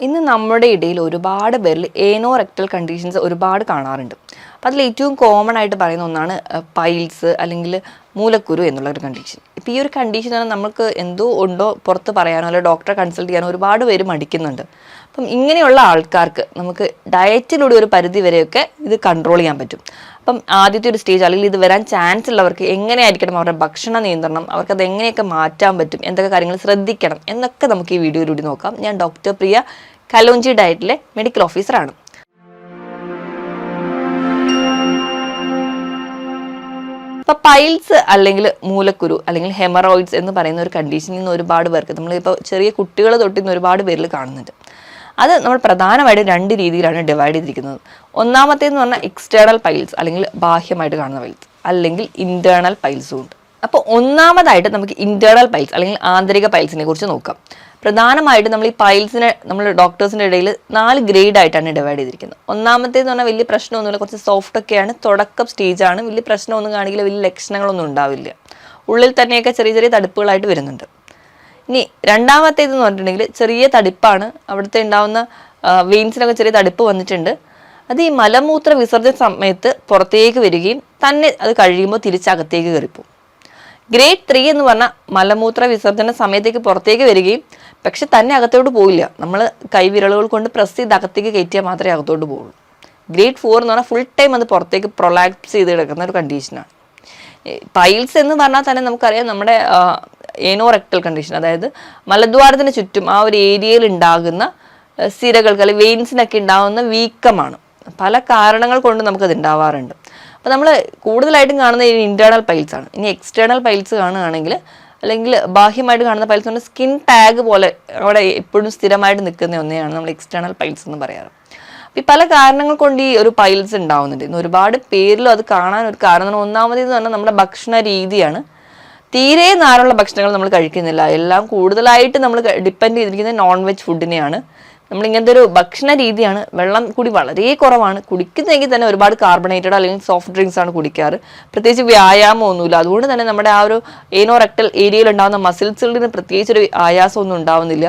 ഇന്ന് നമ്മുടെ ഇടയിൽ ഒരുപാട് പേരിൽ ഏനോറെക്ടൽ കണ്ടീഷൻസ് ഒരുപാട് കാണാറുണ്ട്. അപ്പം അതിൽ ഏറ്റവും കോമൺ ആയിട്ട് പറയുന്ന ഒന്നാണ് പൈൽസ് അല്ലെങ്കിൽ മൂലക്കുരു എന്നുള്ള ഒരു കണ്ടീഷൻ. ഇപ്പോൾ ഈ ഒരു കണ്ടീഷൻ നമുക്ക് എന്തോ ഉണ്ടോ പുറത്ത് പറയാനോ അല്ലെങ്കിൽ ഡോക്ടറെ കൺസൾട്ട് ചെയ്യാനോ ഒരുപാട് പേര് മടിക്കുന്നുണ്ട്. അപ്പം ഇങ്ങനെയുള്ള ആൾക്കാർക്ക് നമുക്ക് ഡയറ്റിലൂടെ ഒരു പരിധി വരെയൊക്കെ ഇത് കൺട്രോൾ ചെയ്യാൻ പറ്റും. അപ്പം ആദ്യത്തെ ഒരു സ്റ്റേജ് അല്ലെങ്കിൽ ഇത് വരാൻ ചാൻസ് ഉള്ളവർക്ക് എങ്ങനെയായിരിക്കണം അവരുടെ ഭക്ഷണ നിയന്ത്രണം, അവർക്കത് എങ്ങനെയൊക്കെ മാറ്റാൻ പറ്റും, എന്തൊക്കെ കാര്യങ്ങൾ ശ്രദ്ധിക്കണം എന്നൊക്കെ നമുക്ക് ഈ വീഡിയോയിലൂടെ നോക്കാം. ഞാൻ ഡോക്ടർ പ്രിയ, കലോഞ്ചി ഡയറ്റിലെ മെഡിക്കൽ ഓഫീസറാണ്. ഇപ്പൊ പൈൽസ് അല്ലെങ്കിൽ മൂലക്കുരു അല്ലെങ്കിൽ ഹെമറോയിഡ്സ് എന്ന് പറയുന്ന ഒരു കണ്ടീഷനിൽ നിന്ന് ഒരുപാട് പേർക്ക് നമ്മളിപ്പോൾ ചെറിയ കുട്ടികൾ തൊട്ടിന്ന് ഒരുപാട് പേരിൽ കാണുന്നുണ്ട്. അത് നമ്മൾ പ്രധാനമായിട്ടും രണ്ട് രീതിയിലാണ് ഡിവൈഡ് ചെയ്തിരിക്കുന്നത്. ഒന്നാമത്തേന്ന് പറഞ്ഞാൽ എക്സ്റ്റേണൽ പൈൽസ് അല്ലെങ്കിൽ ബാഹ്യമായിട്ട് കാണുന്ന പൈൽസ്, അല്ലെങ്കിൽ ഇന്റേണൽ പൈൽസും ഉണ്ട്. അപ്പോൾ ഒന്നാമതായിട്ട് നമുക്ക് ഇന്റേണൽ പൈൽസ് അല്ലെങ്കിൽ ആന്തരിക പൈൽസിനെ കുറിച്ച് നോക്കാം. പ്രധാനമായിട്ടും നമ്മൾ ഈ പൈൽസിനെ നമ്മൾ ഡോക്ടേഴ്സിൻ്റെ ഇടയിൽ 4 ഗ്രേഡ് ആയിട്ടാണ് ഡിവൈഡ് ചെയ്തിരിക്കുന്നത്. ഒന്നാമത്തേന്ന് പറഞ്ഞാൽ വലിയ പ്രശ്നമൊന്നുമില്ല, കുറച്ച് സോഫ്റ്റ് ഒക്കെയാണ്, തുടക്കം സ്റ്റേജാണ്, വലിയ പ്രശ്നമൊന്നും കാണിക്കില്ല, വലിയ ലക്ഷണങ്ങളൊന്നും ഉണ്ടാവില്ല, ഉള്ളിൽ തന്നെയൊക്കെ ചെറിയ ചെറിയ തടുപ്പുകളായിട്ട് വരുന്നുണ്ട്. ഇനി രണ്ടാമത്തേതെന്ന് പറഞ്ഞിട്ടുണ്ടെങ്കിൽ ചെറിയ തടിപ്പാണ്, അവിടുത്തെ ഉണ്ടാവുന്ന വെയിൻസിനൊക്കെ ചെറിയ തടിപ്പ് വന്നിട്ടുണ്ട്. അത് ഈ മലമൂത്ര വിസർജന സമയത്ത് പുറത്തേക്ക് വരികയും തന്നെ അത് കഴിയുമ്പോൾ തിരിച്ചകത്തേക്ക് കയറിപ്പോവും. ഗ്രേഡ് 3 എന്ന് പറഞ്ഞാൽ മലമൂത്ര വിസർജന സമയത്തേക്ക് പുറത്തേക്ക് വരികയും പക്ഷെ തന്നെ അകത്തോട്ട് പോയില്ല, നമ്മൾ കൈവിരലുകൾ കൊണ്ട് പ്രസ് ചെയ്ത് അകത്തേക്ക് കയറ്റിയാൽ മാത്രമേ അകത്തോട്ട് പോകുള്ളൂ. ഗ്രേഡ് 4 എന്ന് പറഞ്ഞാൽ ഫുൾ ടൈം അത് പുറത്തേക്ക് പ്രൊലാപ്സ് ചെയ്ത് കിടക്കുന്ന ഒരു കണ്ടീഷനാണ്. പൈൽസ് എന്ന് പറഞ്ഞാൽ തന്നെ നമുക്കറിയാം നമ്മുടെ ഏനോറെക്ടൽ കണ്ടീഷൻ, അതായത് മലദ്വാരത്തിന് ചുറ്റും ആ ഒരു ഏരിയയിൽ ഉണ്ടാകുന്ന സിരകൾക്ക് അല്ലെങ്കിൽ വെയിൻസിനൊക്കെ ഉണ്ടാകുന്ന വീക്കമാണ്. പല കാരണങ്ങൾ കൊണ്ട് നമുക്കത് ഉണ്ടാവാറുണ്ട്. അപ്പോൾ നമ്മൾ കൂടുതലായിട്ടും കാണുന്നത് ഈ ഇന്റേണൽ പൈൽസ് ആണ്. ഇനി എക്സ്റ്റേണൽ പൈൽസ് കാണുകയാണെങ്കിൽ അല്ലെങ്കിൽ ബാഹ്യമായിട്ട് കാണുന്ന പൈൽസ് കൊണ്ട് സ്കിൻ ടാഗ് പോലെ അവിടെ എപ്പോഴും സ്ഥിരമായിട്ട് നിൽക്കുന്ന ഒന്നെയാണ് നമ്മൾ എക്സ്റ്റേണൽ പൈൽസ് എന്ന് പറയാറ്. അപ്പോൾ ഈ പല കാരണങ്ങൾ കൊണ്ട് ഈ ഒരു പൈൽസ് ഉണ്ടാവുന്നുണ്ട്. ഇന്ന് ഒരുപാട് പേരിലും അത് കാണാൻ ഒരു കാരണം ഒന്നാമതെന്ന് പറഞ്ഞാൽ നമ്മുടെ ഭക്ഷണ രീതിയാണ്. തീരെ നാരുള്ള ഭക്ഷണങ്ങൾ നമ്മൾ കഴിക്കുന്നില്ല, എല്ലാം കൂടുതലായിട്ട് നമ്മൾ ഡിപ്പെൻഡ് ചെയ്തിരിക്കുന്നത് നോൺ വെജ് ഫുഡിനെയാണ്. നമ്മളിങ്ങനത്തെ ഒരു ഭക്ഷണ രീതിയാണ്. വെള്ളം കൂടി വളരെ കുറവാണ്, കുടിക്കുന്നെങ്കിൽ തന്നെ ഒരുപാട് കാർബണേറ്റഡ് അല്ലെങ്കിൽ സോഫ്റ്റ് ഡ്രിങ്ക്സ് ആണ് കുടിക്കാറ്. പ്രത്യേകിച്ച് വ്യായാമം ഒന്നുമില്ല, അതുകൊണ്ട് തന്നെ നമ്മുടെ ആ ഒരു ഏനോറെക്ടൽ ഏരിയയിൽ ഉണ്ടാകുന്ന മസിൽസുകളിന് പ്രത്യേകിച്ചൊരു ആയാസമൊന്നും ഉണ്ടാവുന്നില്ല.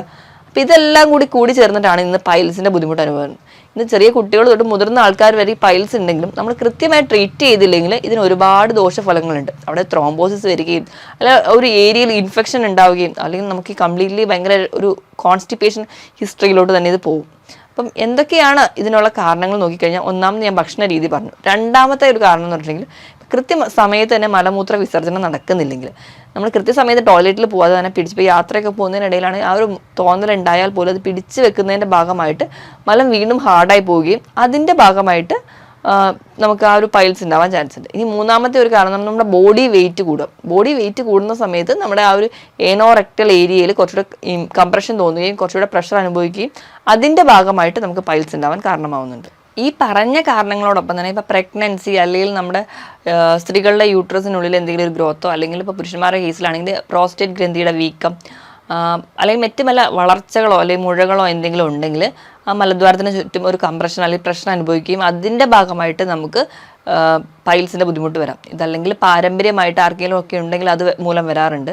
അപ്പം ഇതെല്ലാം കൂടി ചേർന്നിട്ടാണ് ഇന്ന് പൈൽസിൻ്റെ ബുദ്ധിമുട്ട് അനുഭവം. ഇന്ന് ചെറിയ കുട്ടികൾ തൊട്ട് മുതിർന്ന ആൾക്കാർ വരെ ഈ പൈൽസ് ഉണ്ടെങ്കിലും നമ്മൾ കൃത്യമായി ട്രീറ്റ് ചെയ്തില്ലെങ്കിൽ ഇതിന് ഒരുപാട് ദോഷഫലങ്ങളുണ്ട്. അവിടെ ത്രോംബോസിസ് വരികയും അല്ലെങ്കിൽ ഒരു ഏരിയയിൽ ഇൻഫെക്ഷൻ ഉണ്ടാവുകയും അല്ലെങ്കിൽ നമുക്ക് കംപ്ലീറ്റ്ലി ഭയങ്കര ഒരു കോൺസ്റ്റിപ്പേഷൻ ഹിസ്റ്ററിയിലോട്ട് തന്നെ ഇത് പോകും. അപ്പം എന്തൊക്കെയാണ് ഇതിനുള്ള കാരണങ്ങൾ നോക്കിക്കഴിഞ്ഞാൽ, ഒന്നാമത് ഞാൻ ഭക്ഷണ രീതി പറഞ്ഞു. രണ്ടാമത്തെ ഒരു കാരണം എന്ന് പറഞ്ഞിട്ടുണ്ടെങ്കിൽ സമയത്ത് തന്നെ മലമൂത്ര വിസർജനം നടക്കുന്നില്ലെങ്കിൽ, നമ്മൾ കൃത്യസമയത്ത് ടോയ്ലറ്റിൽ പോകാതെ തന്നെ പിടിച്ച് യാത്രയൊക്കെ പോകുന്നതിനിടയിലാണ് ആ ഒരു തോന്നലുണ്ടായാൽ പോലും അത് പിടിച്ചു വെക്കുന്നതിൻ്റെ ഭാഗമായിട്ട് മലം വീണ്ടും ഹാർഡായി പോവുകയും അതിൻ്റെ ഭാഗമായിട്ട് നമുക്ക് ആ ഒരു പൈൽസ് ഉണ്ടാവാൻ ചാൻസ് ഉണ്ട്. ഇനി മൂന്നാമത്തെ ഒരു കാരണം നമ്മുടെ ബോഡി വെയിറ്റ് കൂടുക. ബോഡി വെയിറ്റ് കൂടുന്ന സമയത്ത് നമ്മുടെ ആ ഒരു ഏനോറെക്ടൽ ഏരിയയിൽ കുറച്ചുകൂടെ കംപ്രഷൻ തോന്നുകയും കുറച്ചുകൂടെ പ്രഷർ അനുഭവിക്കുകയും അതിൻ്റെ ഭാഗമായിട്ട് നമുക്ക് പൈൽസ് ഉണ്ടാവാൻ കാരണമാവുന്നുണ്ട്. ഈ പറഞ്ഞ കാരണങ്ങളോടൊപ്പം തന്നെ ഇപ്പോൾ പ്രഗ്നൻസി അല്ലെങ്കിൽ നമ്മുടെ സ്ത്രീകളുടെ യൂട്രസിനുള്ളിൽ എന്തെങ്കിലും ഒരു ഗ്രോത്തോ അല്ലെങ്കിൽ ഇപ്പോൾ പുരുഷന്മാരുടെ കേസിലാണെങ്കിൽ പ്രോസ്റ്റേറ്റ് ഗ്രന്ഥിയുടെ വീക്കം അല്ലെങ്കിൽ മറ്റു പല വളർച്ചകളോ അല്ലെങ്കിൽ മുഴകളോ എന്തെങ്കിലും ഉണ്ടെങ്കിൽ ആ മലദ്വാരത്തിന് ചുറ്റും ഒരു കംപ്രഷൻ അല്ലെങ്കിൽ പ്രഷർ അനുഭവിക്കുകയും അതിൻ്റെ ഭാഗമായിട്ട് നമുക്ക് പൈൽസിൻ്റെ ബുദ്ധിമുട്ട് വരാം. ഇതല്ലെങ്കിൽ പാരമ്പര്യമായിട്ട് ആർക്കെങ്കിലും ഒക്കെ ഉണ്ടെങ്കിൽ അത് മൂലം വരാറുണ്ട്.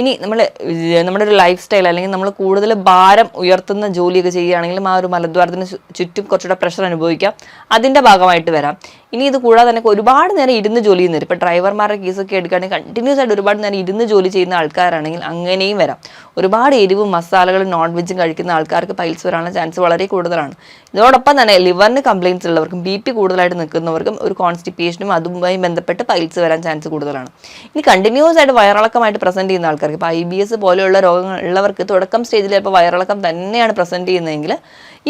ഇനി നമ്മുടെ ഒരു ലൈഫ് സ്റ്റൈൽ അല്ലെങ്കിൽ നമ്മൾ കൂടുതൽ ഭാരം ഉയർത്തുന്ന ജോലിയൊക്കെ ചെയ്യുകയാണെങ്കിലും ആ ഒരു മലദ്വാരത്തിന് ചുറ്റും കുറച്ചുകൂടെ പ്രഷർ അനുഭവിക്കാം, അതിൻ്റെ ഭാഗമായിട്ട് വരാം. ഇനി ഇത് കൂടാതെ തന്നെ ഒരുപാട് നേരം ഇരുന്ന് ജോലി ചെയ്യുന്നവർ, ഇപ്പോൾ ഡ്രൈവർമാരുടെ കേസൊക്കെ എടുക്കുകയാണെങ്കിൽ കണ്ടിന്യൂസ് ആയിട്ട് ഒരുപാട് നേരം ഇരുന്ന് ജോലി ചെയ്യുന്ന ആൾക്കാരാണെങ്കിൽ അങ്ങനെയും വരാം. ഒരുപാട് എരിവും മസാലകളും നോൺ വെജും കഴിക്കുന്ന ആൾക്കാർക്ക് പൈൽസ് വരാനുള്ള ചാൻസ് വളരെ കൂടുതലാണ്. ഇതോടൊപ്പം തന്നെ ലിവറിന് കംപ്ലയിൻസ് ഉള്ളവർക്കും ബി പി കൂടുതലായിട്ട് നിൽക്കുന്നവർക്കും ഒരു കോൺസ്റ്റിപ്പേഷനും അതുമായി ബന്ധപ്പെട്ട് പൈൽസ് വരാൻ ചാൻസ് കൂടുതലാണ്. ഇനി കണ്ടിന്യൂസ് ആയിട്ട് വയറിളക്കമായിട്ട് പ്രസന്റ് ചെയ്യുന്ന ആൾക്കാർക്ക്, ഇപ്പോൾ IBS പോലെയുള്ള രോഗങ്ങൾ ഉള്ളവർക്ക് തുടക്കം സ്റ്റേജിൽ ഇപ്പോൾ വയറിളക്കം തന്നെയാണ് പ്രസന്റ് ചെയ്യുന്നതെങ്കിൽ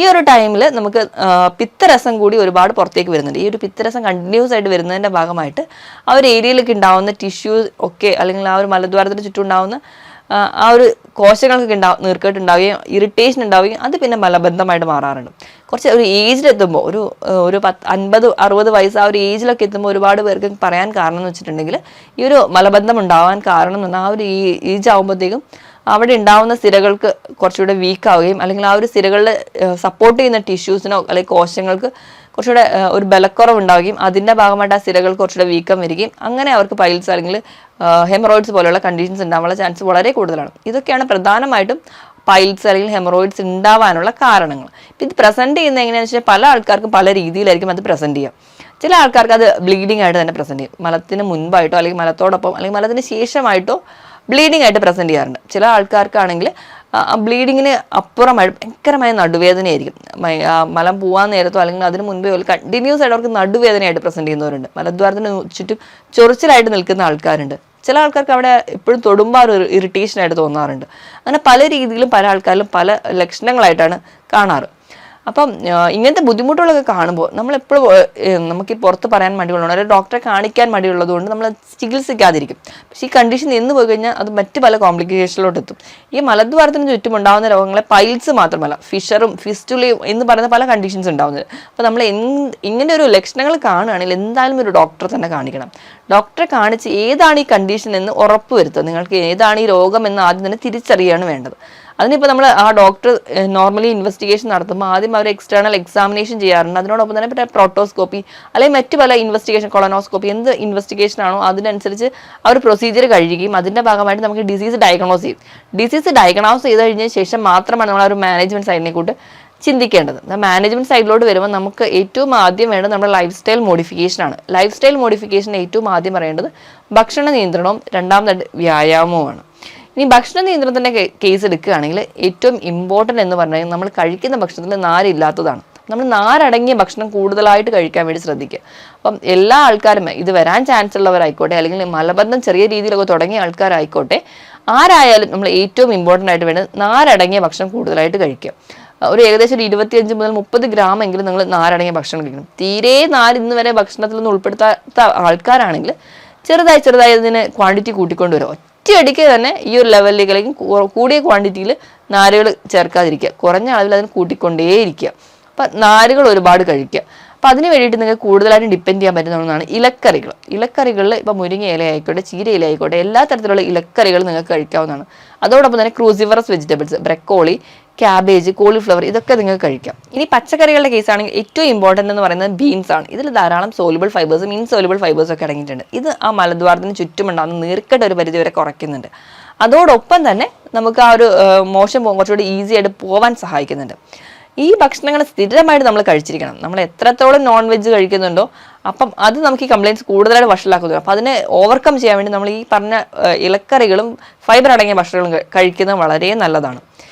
ഈ ഒരു ടൈമിൽ നമുക്ക് പിത്തരസം കൂടി ഒരുപാട് പുറത്തേക്ക് വരുന്നുണ്ട്. ഈ ഒരു പിത്തരസം കണ്ടിന്യൂസ് ആയിട്ട് വരുന്നതിൻ്റെ ഭാഗമായിട്ട് ആ ഒരു ഏരിയയിലേക്ക് ഉണ്ടാവുന്ന ടിഷ്യൂസ് ഒക്കെ അല്ലെങ്കിൽ ആ ഒരു മലദ്വാരത്തിന് ചുറ്റും ഉണ്ടാവുന്ന ആ ഒരു കോശങ്ങൾക്കൊക്കെ നീർക്കെട്ടുണ്ടാവുകയും ഇറിറ്റേഷൻ ഉണ്ടാവുകയും അത് പിന്നെ മലബന്ധമായിട്ട് മാറാറുണ്ട്. കുറച്ച് ഒരു ഏജിലെത്തുമ്പോൾ ഒരു 50-60 വയസ്സ് ആ ഒരു ഏജിലൊക്കെ എത്തുമ്പോൾ ഒരുപാട് പേർക്ക് പറയാൻ കാരണം എന്ന് വെച്ചിട്ടുണ്ടെങ്കിൽ ഈ ഒരു മലബന്ധം ഉണ്ടാവാൻ കാരണം എന്ന് പറഞ്ഞാൽ ആ ഒരു ഏജ് ആകുമ്പോഴത്തേക്കും അവിടെ ഉണ്ടാവുന്ന സിരകൾക്ക് കുറച്ചുകൂടെ വീക്കാവുകയും അല്ലെങ്കിൽ ആ ഒരു സിരകളിൽ സപ്പോർട്ട് ചെയ്യുന്ന ടിഷ്യൂസിനോ അല്ലെങ്കിൽ കോശങ്ങൾക്ക് കുറച്ചുകൂടെ ഒരു ബലക്കുറവ് ഉണ്ടാവുകയും അതിൻ്റെ ഭാഗമായിട്ട് ആ സിരകൾ കുറച്ചുകൂടെ വീക്കം വരികയും അങ്ങനെ അവർക്ക് പൈൽസ് അല്ലെങ്കിൽ ഹെമറോയിഡ്സ് പോലെയുള്ള കണ്ടീഷൻസ് ഉണ്ടാവാനുള്ള ചാൻസ് വളരെ കൂടുതലാണ്. ഇതൊക്കെയാണ് പ്രധാനമായിട്ടും പൈൽസ് അല്ലെങ്കിൽ ഹെമറോയിഡ്സ് ഉണ്ടാവാനുള്ള കാരണങ്ങൾ. ഇപ്പം ഇത് പ്രസന്റ് ചെയ്യുന്നത് എങ്ങനെയാണെന്ന് വെച്ചാൽ പല ആൾക്കാർക്കും പല രീതിയിലായിരിക്കും അത് പ്രസന്റ് ചെയ്യുക. ചില ആൾക്കാർക്ക് അത് ബ്ലീഡിംഗ് ആയിട്ട് തന്നെ പ്രസന്റ് ചെയ്യും. മലത്തിന് മുൻപായിട്ടോ അല്ലെങ്കിൽ മലത്തോടൊപ്പം അല്ലെങ്കിൽ മലത്തിന് ശേഷമായിട്ടോ ബ്ലീഡിംഗ് ആയിട്ട് പ്രസന്റ് ചെയ്യാറുണ്ട്. ചില ആൾക്കാർക്കാണെങ്കിൽ ബ്ലീഡിങ്ങിന് അപ്പുറമായിട്ട് ഭയങ്കരമായ നടുവേദനയായിരിക്കും. മലം പോകാൻ നേരത്തോ അല്ലെങ്കിൽ അതിന് മുൻപേ കണ്ടിന്യൂസ് ആയിട്ട് അവർക്ക് നടുവേദനയായിട്ട് പ്രസന്റ് ചെയ്യുന്നവരുണ്ട്. മലദ്വാരത്തിന് ചുറ്റും ചൊറിച്ചിലായിട്ട് നിൽക്കുന്ന ആൾക്കാരുണ്ട്. ചില ആൾക്കാർക്ക് അവിടെ എപ്പോഴും തൊടുമ്പോൾ ഒരു ഇറിറ്റേഷൻ ആയിട്ട് തോന്നാറുണ്ട്. അങ്ങനെ പല രീതിയിലും പല ആൾക്കാരിലും പല ലക്ഷണങ്ങളായിട്ടാണ് കാണാറ്. അപ്പം ഇങ്ങനത്തെ ബുദ്ധിമുട്ടുകളൊക്കെ കാണുമ്പോൾ നമ്മളെപ്പോഴും നമുക്ക് പുറത്ത് പറയാൻ മടിയുള്ളതാണ്, ഒരു ഡോക്ടറെ കാണിക്കാൻ മടിയുള്ളത് കൊണ്ട് നമ്മൾ ചികിത്സിക്കാതിരിക്കും. പക്ഷേ ഈ കണ്ടീഷൻ നിന്ന് പോയി കഴിഞ്ഞാൽ അത് മറ്റ് പല കോംപ്ലിക്കേഷനിലോട്ട് എത്തും. ഈ മലദ്വാരത്തിന് ചുറ്റും ഉണ്ടാകുന്ന രോഗങ്ങളെ പൈൽസ് മാത്രമല്ല ഫിഷറും ഫിസ്റ്റുലയും എന്ന് പറയുന്ന പല കണ്ടീഷൻസ് ഉണ്ടാകുന്നത്. അപ്പോൾ നമ്മൾ ഇങ്ങനെ ഒരു ലക്ഷണങ്ങൾ കാണുകയാണെങ്കിൽ എന്തായാലും ഒരു ഡോക്ടറെ തന്നെ കാണിക്കണം. ഡോക്ടറെ കാണിച്ച് ഏതാണ് ഈ കണ്ടീഷൻ എന്ന് ഉറപ്പ് വരുത്തുക. നിങ്ങൾക്ക് ഏതാണ് ഈ രോഗം എന്ന് ആദ്യം തന്നെ തിരിച്ചറിയാണ് വേണ്ടത്. അതിനിപ്പോൾ നമ്മൾ ആ ഡോക്ടർ നോർമലി ഇൻവെസ്റ്റിഗേഷൻ നടത്തുമ്പോൾ ആദ്യം അവർ എക്സ്റ്റേണൽ എക്സാമിനേഷൻ ചെയ്യാറുണ്ട്. അതിനോടൊപ്പം തന്നെ പ്രോട്ടോസ്കോപ്പി അല്ലെങ്കിൽ മറ്റു പല ഇൻവെസ്റ്റിഗേഷൻ, കൊളനോസ്കോപ്പി, എന്ത് ഇൻവെസ്റ്റിഗേഷൻ ആണോ അതിനനുസരിച്ച് അവർ പ്രൊസീജിയർ കഴിയുകയും അതിൻ്റെ ഭാഗമായിട്ട് നമുക്ക് ഡിസീസ് ഡയഗ്നോസ് ചെയ്യും. ഡിസീസ് ഡയഗ്നോസ് ചെയ്ത് കഴിഞ്ഞ ശേഷം മാത്രമാണ് നമ്മൾ ആ ഒരു മാനേജ്മെൻറ്റ് സൈഡിനെ കൂട്ട് ചിന്തിക്കേണ്ടത്. മാനേജ്മെൻറ്റ് സൈഡിലോട്ട് വരുമ്പോൾ നമുക്ക് ഏറ്റവും ആദ്യം വേണ്ടത് നമ്മുടെ ലൈഫ് സ്റ്റൈൽ മോഡിഫിക്കേഷനാണ്. ലൈഫ് സ്റ്റൈൽ മോഡിഫിക്കേഷൻ ഏറ്റവും ആദ്യം പറയേണ്ടത് ഭക്ഷണ നിയന്ത്രണവും രണ്ടാമതായിട്ട് വ്യായാമവുമാണ്. ഇനി ഭക്ഷണ നിയന്ത്രണത്തിൻ്റെ കേസ് എടുക്കുകയാണെങ്കിൽ ഏറ്റവും ഇമ്പോർട്ടൻ്റ് എന്ന് പറഞ്ഞാൽ നമ്മൾ കഴിക്കുന്ന ഭക്ഷണത്തിൽ നാരില്ലാത്തതാണ്. നമ്മൾ നാരടങ്ങിയ ഭക്ഷണം കൂടുതലായിട്ട് കഴിക്കാൻ വേണ്ടി ശ്രദ്ധിക്കുക. അപ്പം എല്ലാ ആൾക്കാരും ഇത് വരാൻ ചാൻസ് ഉള്ളവരായിക്കോട്ടെ അല്ലെങ്കിൽ മലബന്ധം ചെറിയ രീതിയിലൊക്കെ തുടങ്ങിയ ആൾക്കാരായിക്കോട്ടെ, ആരായാലും നമ്മൾ ഏറ്റവും ഇമ്പോർട്ടൻ്റ് ആയിട്ട് വേണ്ടത് നാരടങ്ങിയ ഭക്ഷണം കൂടുതലായിട്ട് കഴിക്കുക. ഒരു ഏകദേശം ഒരു 25 മുതൽ 30 ഗ്രാം എങ്കിലും നിങ്ങൾ നാരടങ്ങിയ ഭക്ഷണം കഴിക്കണം. തീരെ നാര് ഇന്ന് വരെ ഭക്ഷണത്തിലൊന്നും ഉൾപ്പെടുത്താത്ത ആൾക്കാരാണെങ്കിൽ ചെറുതായി അതിന് ക്വാണ്ടിറ്റി കൂട്ടിക്കൊണ്ടുവരും. ഒറ്റയടിക്ക് തന്നെ ഈ ഒരു ലെവലിലേക്ക് അല്ലെങ്കിൽ കൂടിയ ക്വാണ്ടിറ്റിയിൽ നാരുകൾ ചേർക്കാതിരിക്കുക, കുറഞ്ഞ അളവിൽ അതിന് കൂട്ടിക്കൊണ്ടേയിരിക്കുക. അപ്പം നാരുകൾ ഒരുപാട് കഴിക്കുക. അപ്പം അതിന് വേണ്ടിയിട്ട് നിങ്ങൾക്ക് കൂടുതലായിട്ടും ഡിപ്പെൻഡ് ചെയ്യാൻ പറ്റുന്ന ഒന്നാണ് ഇലക്കറികൾ. ഇലക്കറികളിൽ ഇപ്പം മുരിങ്ങ ഇല ആയിക്കോട്ടെ, ചീര ഇല ആയിക്കോട്ടെ, എല്ലാ തരത്തിലുള്ള ഇലക്കറികൾ നിങ്ങൾക്ക് കഴിക്കാവുന്നതാണ്. അതോടൊപ്പം തന്നെ cruciferous vegetables, broccoli, cabbage, cauliflower, ഇതൊക്കെ നിങ്ങൾക്ക് കഴിക്കാം. ഇനി പച്ചക്കറികളുടെ കേസാണെങ്കിൽ ഏറ്റവും ഇമ്പോർട്ടൻ്റ് എന്ന് പറയുന്നത് ബീൻസ് ആണ്. ഇതിൽ ധാരാളം സോലുബിൾ ഫൈബേഴ്സും ഇൻസോലുബിൾ ഫൈബേഴ്സും ഒക്കെ അടങ്ങിയിട്ടുണ്ട്. ഇത് ആ മലദ്വാരത്തിന് ചുറ്റുമുണ്ടാകുന്ന നീർക്കെട്ട് ഒരു പരിധി വരെ കുറയ്ക്കുന്നുണ്ട്. അതോടൊപ്പം തന്നെ നമുക്ക് ആ ഒരു മോശം കുറച്ചുകൂടി ഈസി ആയിട്ട് പോകാൻ സഹായിക്കുന്നുണ്ട്. ഈ ഭക്ഷണങ്ങൾ സ്ഥിരമായിട്ട് നമ്മൾ കഴിച്ചിരിക്കണം. നമ്മൾ എത്രത്തോളം നോൺ വെജ് കഴിക്കുന്നുണ്ടോ അപ്പം അത് നമുക്ക് ഈ കംപ്ലയിൻസ് കൂടുതലായിട്ട് വഷളാക്കുന്നു. അപ്പം അതിനെ ഓവർകം ചെയ്യാൻ വേണ്ടി നമ്മൾ ഈ പറഞ്ഞ ഇലക്കറികളും ഫൈബർ അടങ്ങിയ ഭക്ഷണങ്ങളും കഴിക്കുന്നത് വളരെ നല്ലതാണ്.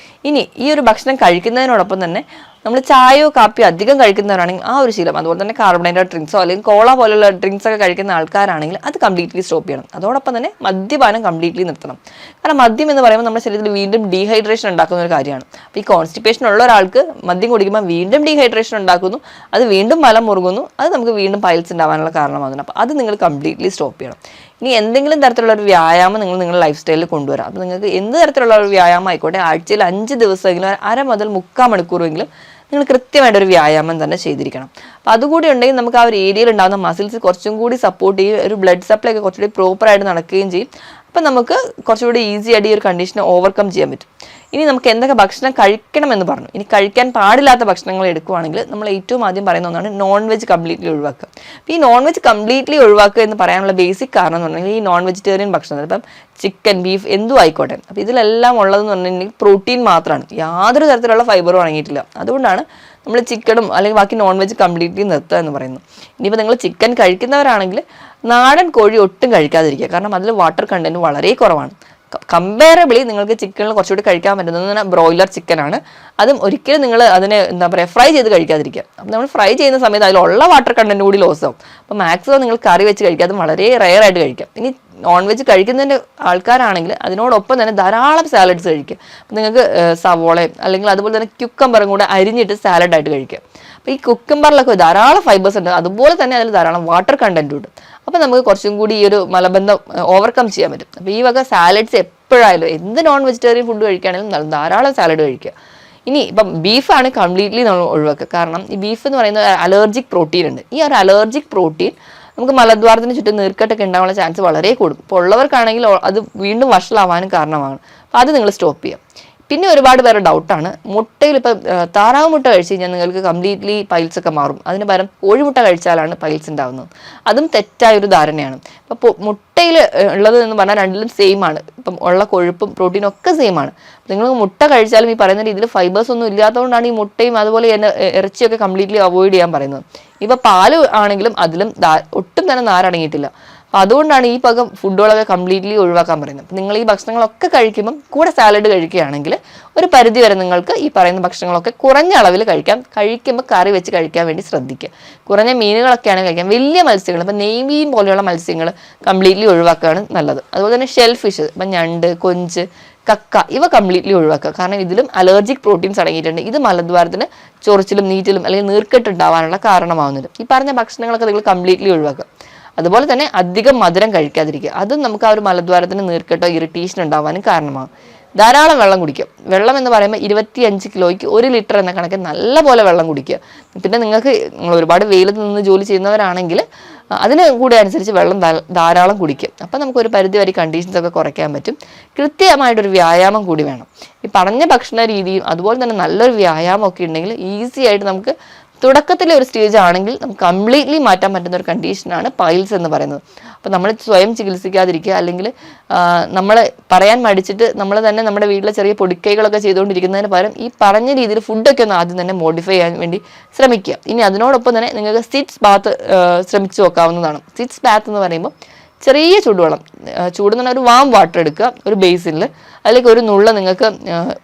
ഇനി ഈ ഒരു ഭക്ഷണം കഴിക്കുന്നതിനോടൊപ്പം തന്നെ നമ്മൾ ചായയോ കാപ്പിയോ അധികം കഴിക്കുന്നവരാണെങ്കിൽ ആ ഒരു ശീലം, അതുപോലെ തന്നെ കാർബണേറ്റഡ് ഡ്രിങ്ക്സോ അല്ലെങ്കിൽ കോള പോലുള്ള ഡ്രിങ്ക്സ് ഒക്കെ കഴിക്കുന്ന ആൾക്കാരാണെങ്കിൽ അത് കംപ്ലീറ്റ്ലി സ്റ്റോപ്പ് ചെയ്യണം. അതോടൊപ്പം തന്നെ മദ്യപാനം കംപ്ലീറ്റ്ലി നിർത്തണം. കാരണം മദ്യം എന്ന് പറയുമ്പോൾ നമ്മുടെ ശരീരത്തിൽ വീണ്ടും ഡീഹൈഡ്രേഷൻ ഉണ്ടാക്കുന്ന ഒരു കാര്യമാണ്. അപ്പോൾ ഈ കോൺസ്റ്റിപ്പേഷൻ ഉള്ള ഒരാൾക്ക് മദ്യം കുടിക്കുമ്പോൾ വീണ്ടും ഡീഹൈഡ്രേഷൻ ഉണ്ടാക്കുന്നു, അത് വീണ്ടും മലം മുറുകുന്നു, അത് നമുക്ക് വീണ്ടും പൈൽസ് ഉണ്ടാവാനുള്ള കാരണമാകുന്നു. അപ്പോൾ അത് നിങ്ങൾ കംപ്ലീറ്റ്ലി സ്റ്റോപ്പ് ചെയ്യണം. ഇനി എന്തെങ്കിലും തരത്തിലുള്ള ഒരു വ്യായാമം നിങ്ങൾ നിങ്ങളുടെ ലൈഫ് സ്റ്റൈലിൽ കൊണ്ടുവരാം. അപ്പോൾ നിങ്ങൾക്ക് എന്ത് തരത്തിലുള്ള ഒരു വ്യായാമം ആയിക്കോട്ടെ, ആഴ്ചയിൽ 5 ദിവസമെങ്കിലും 1/2 മുതൽ 3/4 മണിക്കൂറെങ്കിലും നിങ്ങൾ കൃത്യമായിട്ടൊരു വ്യായാമം തന്നെ ചെയ്തിരിക്കണം. അപ്പോൾ അതുകൂടി ഉണ്ടെങ്കിൽ നമുക്ക് ആ ഒരു ഏരിയയിൽ ഉണ്ടാകുന്ന മസിൽസ് കുറച്ചും കൂടി സപ്പോർട്ട് ചെയ്യും, ഒരു ബ്ലഡ് സപ്ലൈ ഒക്കെ കുറച്ചുകൂടി പ്രോപ്പറായിട്ട് നടക്കുകയും ചെയ്യും. അപ്പം നമുക്ക് കുറച്ചുകൂടി ഈസി ആയിട്ട് ഈ ഒരു കണ്ടീഷനെ ഓവർകം ചെയ്യാൻ പറ്റും. ഇനി നമുക്ക് എന്തൊക്കെ ഭക്ഷണം കഴിക്കണമെന്ന് പറഞ്ഞു. ഇനി കഴിക്കാൻ പാടില്ലാത്ത ഭക്ഷണങ്ങൾ എടുക്കുകയാണെങ്കിൽ നമ്മൾ ഏറ്റവും ആദ്യം പറയുന്ന ഒന്നാണ് നോൺ വെജ് കംപ്ലീറ്റ്ലി ഒഴിവാക്കുക. അപ്പോൾ ഈ നോൺ വെജ് കംപ്ലീറ്റ്ലി ഒഴിവാക്കുക എന്ന് പറയാനുള്ള ബേസിക് കാരണം എന്ന് പറഞ്ഞാൽ ഈ നോൺ വെജിറ്റേറിയൻ ഭക്ഷണം, ഇപ്പം ചിക്കൻ, ബീഫ് എന്തും ആയിക്കോട്ടെ, അപ്പോൾ ഇതിലെല്ലാം ഉള്ളതെന്ന് പറഞ്ഞിട്ടുണ്ടെങ്കിൽ പ്രോട്ടീൻ മാത്രമാണ്, യാതൊരു തരത്തിലുള്ള ഫൈബറും അടങ്ങിയിട്ടില്ല. അതുകൊണ്ടാണ് നമ്മൾ ചിക്കനും അല്ലെങ്കിൽ ബാക്കി നോൺ വെജ് കംപ്ലീറ്റ്ലി നിർത്തുക എന്ന് പറയുന്നത്. ഇനിയിപ്പോൾ നിങ്ങൾ ചിക്കൻ കഴിക്കുന്നവരാണെങ്കിൽ നാടൻ കോഴി ഒട്ടും കഴിക്കാതിരിക്കുക. കാരണം അതിൽ വാട്ടർ കണ്ടന്റ് വളരെ കുറവാണ്. കമ്പയറബിളി നിങ്ങൾക്ക് ചിക്കനിൽ കുറച്ചുകൂടി കഴിക്കാൻ പറ്റുന്നത് ബ്രോയിലർ ചിക്കനാണ്. അതും ഒരിക്കലും നിങ്ങൾ അതിനെ എന്താ പറയുക ഫ്രൈ ചെയ്ത് കഴിക്കാതിരിക്കുക. അപ്പം നമ്മൾ ഫ്രൈ ചെയ്യുന്ന സമയത്ത് അതിലുള്ള വാട്ടർ കണ്ടന്റ് കൂടി ലോസ് ആവും. അപ്പോൾ മാക്സിമം നിങ്ങൾ കറി വെച്ച് കഴിക്കുക, അത് വളരെ റെയർ ആയിട്ട് കഴിക്കാം. ഇനി നോൺ വെജ് കഴിക്കുന്നതിൻ്റെ ആൾക്കാരാണെങ്കിൽ അതിനോടൊപ്പം തന്നെ ധാരാളം സാലഡ്സ് കഴിക്കുക. അപ്പം നിങ്ങൾക്ക് സവോളയും അല്ലെങ്കിൽ അതുപോലെ തന്നെ ക്യുക്കമ്പറും കൂടെ അരിഞ്ഞിട്ട് സാലഡായിട്ട് കഴിക്കുക. അപ്പോൾ ഈ കുക്കമ്പറിലൊക്കെ ധാരാളം ഫൈബേഴ്സ് ഉണ്ട്, അതുപോലെ തന്നെ അതിൽ ധാരാളം വാട്ടർ കണ്ടന്റും ഉണ്ട്. അപ്പോൾ നമുക്ക് കുറച്ചും കൂടി ഈ ഒരു മലബന്ധം ഓവർകം ചെയ്യാൻ പറ്റും. അപ്പോൾ ഈ വക സാലഡ്സ് എപ്പോഴായാലും എന്ത് നോൺ വെജിറ്റേറിയൻ ഫുഡ് കഴിക്കുകയാണെങ്കിലും ധാരാളം സാലഡ് കഴിക്കുക. ഇനി ഇപ്പം ബീഫാണ് കംപ്ലീറ്റ്ലി നമ്മൾ ഒഴിവാക്കുക. കാരണം ഈ ബീഫ് എന്ന് പറയുന്ന അലർജിക് പ്രോട്ടീൻ ഉണ്ട്. ഈ ഒരു അലർജിക് പ്രോട്ടീൻ നമുക്ക് മലദ്വാരത്തിന് ചുറ്റും നീർക്കെട്ടൊക്കെ ഉണ്ടാവാനുള്ള ചാൻസ് വളരെ കൂടും. ഇപ്പോൾ ഉള്ളവർക്കാണെങ്കിൽ അത് വീണ്ടും വഷളാവാനും കാരണമാണ്. അപ്പോൾ അത് നിങ്ങൾ സ്റ്റോപ്പ് ചെയ്യാം. പിന്നെ ഒരുപാട് പേരുടെ ഡൗട്ടാണ് മുട്ടയിൽ ഇപ്പം താറാവ് മുട്ട കഴിച്ച് കഴിഞ്ഞാൽ നിങ്ങൾക്ക് കംപ്ലീറ്റ്ലി പൈൽസ് ഒക്കെ മാറും, അതിന് പകരം കോഴിമുട്ട കഴിച്ചാലാണ് പൈൽസ് ഉണ്ടാകുന്നത്. അതും തെറ്റായൊരു ധാരണയാണ്. അപ്പോൾ മുട്ടയിൽ ഉള്ളത് എന്ന് പറഞ്ഞാൽ രണ്ടിലും സെയിം ആണ്. ഇപ്പം ഉള്ള കൊഴുപ്പും പ്രോട്ടീനും ഒക്കെ സെയിം ആണ്. നിങ്ങൾ മുട്ട കഴിച്ചാലും ഈ പറയുന്ന രീതിയിൽ ഫൈബേഴ്സ് ഒന്നും ഇല്ലാത്തതുകൊണ്ടാണ് ഈ മുട്ടയും അതുപോലെ തന്നെ ഇറച്ചിയൊക്കെ കംപ്ലീറ്റ്ലി അവോയ്ഡ് ചെയ്യാൻ പറയുന്നത്. ഇപ്പോൾ പാല് ആണെങ്കിലും അതിലും ഒട്ടും തന്നെ നാരടങ്ങിയിട്ടില്ല. അപ്പോൾ അതുകൊണ്ടാണ് ഈ പകം ഫുഡുകളൊക്കെ കംപ്ലീറ്റ്ലി ഒഴിവാക്കാൻ പറയുന്നത്. അപ്പം നിങ്ങൾ ഈ ഭക്ഷണങ്ങളൊക്കെ കഴിക്കുമ്പം കൂടെ സാലഡ് കഴിക്കുകയാണെങ്കിൽ ഒരു പരിധി വരെ നിങ്ങൾക്ക് ഈ പറയുന്ന ഭക്ഷണങ്ങളൊക്കെ കുറഞ്ഞ അളവിൽ കഴിക്കാം. കഴിക്കുമ്പോൾ കറി വെച്ച് കഴിക്കാൻ വേണ്ടി ശ്രദ്ധിക്കുക. കുറഞ്ഞ മീനുകളൊക്കെയാണ് കഴിക്കാം. വലിയ മത്സ്യങ്ങൾ ഇപ്പം നെയ്മീൻ പോലെയുള്ള മത്സ്യങ്ങൾ കംപ്ലീറ്റ്ലി ഒഴിവാക്കുകയാണ് നല്ലത്. അതുപോലെ തന്നെ ഷെൽ ഫിഷ് ഇപ്പം ഞണ്ട്, കൊഞ്ച്, കക്ക ഇവ കംപ്ലീറ്റ്ലി ഒഴിവാക്കുക. കാരണം ഇതിലും അലർജിക് പ്രോട്ടീൻസ് അടങ്ങിയിട്ടുണ്ട്. ഇത് മലദ്വാരത്തിന് ചൊറിച്ചിലും നീറ്റിലും അല്ലെങ്കിൽ നീർക്കെട്ട് ഉണ്ടാവാനുള്ള കാരണമാവുന്നുണ്ട്. ഈ പറഞ്ഞ ഭക്ഷണങ്ങളൊക്കെ നിങ്ങൾ കംപ്ലീറ്റ്ലി ഒഴിവാക്കുക. അതുപോലെ തന്നെ അധികം മധുരം കഴിക്കാതിരിക്കുക. അതും നമുക്ക് ആ ഒരു മലദ്വാരത്തിന് നീർക്കെട്ടോ ഇറിറ്റേഷൻ ഉണ്ടാവാനും കാരണമാകും. ധാരാളം വെള്ളം കുടിക്കുക. വെള്ളം എന്ന് പറയുമ്പോൾ 25 കിലോയ്ക്ക് 1 ലിറ്റർ എന്ന കണക്കിൽ നല്ല പോലെ വെള്ളം കുടിക്കുക. പിന്നെ നിങ്ങൾ ഒരുപാട് വെയിലത്ത് നിന്ന് ജോലി ചെയ്യുന്നവരാണെങ്കിൽ അതിന് കൂടെ അനുസരിച്ച് വെള്ളം ധാരാളം കുടിക്കുക. അപ്പം നമുക്കൊരു പരിധി വരെ കണ്ടീഷൻസ് ഒക്കെ കുറയ്ക്കാൻ പറ്റും. കൃത്യമായിട്ടൊരു വ്യായാമം കൂടി വേണം. ഈ പറഞ്ഞ ഭക്ഷണ രീതിയും അതുപോലെ തന്നെ നല്ലൊരു വ്യായാമം ഒക്കെ ഉണ്ടെങ്കിൽ ഈസി ആയിട്ട് നമുക്ക് തുടക്കത്തിലെ ഒരു സ്റ്റേജ് ആണെങ്കിൽ നമുക്ക് കംപ്ലീറ്റ്ലി മാറ്റാൻ പറ്റുന്ന ഒരു കണ്ടീഷനാണ് പൈൽസ് എന്ന് പറയുന്നത്. അപ്പോൾ നമ്മൾ സ്വയം ചികിത്സിക്കാതിരിക്കുക, അല്ലെങ്കിൽ നമ്മൾ പറയാൻ മടിച്ചിട്ട് നമ്മൾ തന്നെ നമ്മുടെ വീട്ടിലെ ചെറിയ പൊടിക്കൈകളൊക്കെ ചെയ്തുകൊണ്ടിരിക്കുന്നതിന് പകരം ഈ പറഞ്ഞ രീതിയിൽ ഫുഡൊക്കെ ഒന്ന് ആദ്യം തന്നെ മോഡിഫൈ ചെയ്യാൻ വേണ്ടി ശ്രമിക്കുക. ഇനി അതിനോടൊപ്പം തന്നെ നിങ്ങൾക്ക് സിറ്റ്സ് ബാത്ത് ശ്രമിച്ചു നോക്കാവുന്നതാണ്. സിറ്റ്സ് ബാത്ത് എന്ന് പറയുമ്പോൾ ചെറിയ ചൂടുവെള്ളം, ചൂടെന്ന് പറഞ്ഞാൽ ഒരു വാം വാട്ടർ എടുക്കുക ഒരു ബേസിനിൽ, അല്ലെങ്കിൽ ഒരു നുള്ള നിങ്ങൾക്ക്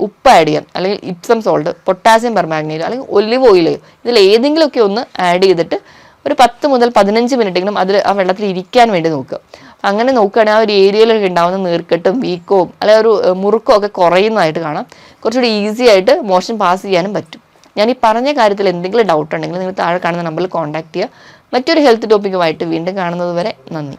ഉപ്പ് ആഡ് ചെയ്യാം, അല്ലെങ്കിൽ ഇപ്സം സോൾട്ട്, പൊട്ടാസ്യം പെർമാഗ്നേറ്റ്, അല്ലെങ്കിൽ ഒലിവ് ഓയിൽ, ഇതിൽ ഏതെങ്കിലുമൊക്കെ ഒന്ന് ആഡ് ചെയ്തിട്ട് ഒരു 10 മുതൽ 15 മിനിറ്റെങ്കിലും അതിൽ ആ വെള്ളത്തിൽ ഇരിക്കാൻ വേണ്ടി നോക്കുക. അങ്ങനെ നോക്കുകയാണെങ്കിൽ ആ ഒരു ഏരിയയിലൊക്കെ ഉണ്ടാകുന്ന നീർക്കെട്ടും വീക്കവും അല്ലെങ്കിൽ ഒരു മുറുക്കവും ഒക്കെ കുറയുന്നതായിട്ട് കാണാം. കുറച്ചുകൂടി ഈസി ആയിട്ട് മോഷൻ പാസ് ചെയ്യാനും പറ്റും. ഞാൻ ഈ പറഞ്ഞ കാര്യത്തിൽ എന്തെങ്കിലും ഡൗട്ട് ഉണ്ടെങ്കിൽ നിങ്ങൾ താഴെ കാണുന്ന നമ്പറിൽ കോൺടാക്ട് ചെയ്യുക. മറ്റൊരു ഹെൽത്ത് ടോപ്പിക്കുമായിട്ട് വീണ്ടും കാണുന്നത് വരെ നന്ദി.